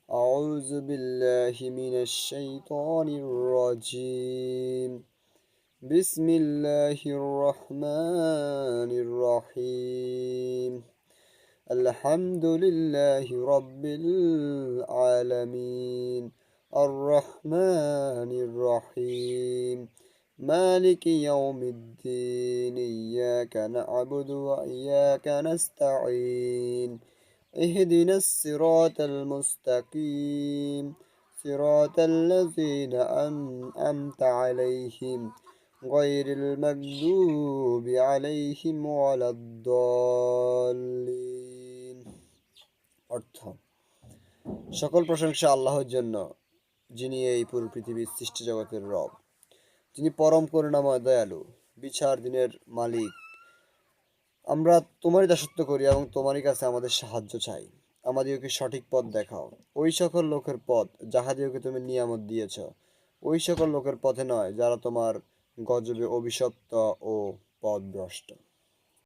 أعوذ بالله من الشيطان الرجيم. بسم الله الرحمن الرحيم. الحمد لله رب العالمين الرحمن الرحيم مالك يوم الدين إياك نعبد وإياك نستعين اهدنا الصراط المستقيم صراط الذين أنعمت عليهم غير المغضوب عليهم ولا الضالين। অর্থ, সকল প্রশংসা আল্লাহর জন্য, যিনি এই পুরো পৃথিবীর সৃষ্টি জগতের রব। তিনি পরম করুণাময় দয়ালু, বিচার দিনের মালিক। আমরা তোমারই দাসত্ব করি এবং তোমারই কাছে আমাদের সাহায্য চাই। আমাদিগকে সঠিক পথ দেখাও, ওই সকল লোকের পথ যাহাদিগকে তুমি নিয়ামত দিয়েছ, ওই সকল লোকের পথে নয় যারা তোমার গজবে অভিশপ্ত ও পথভ্রষ্ট।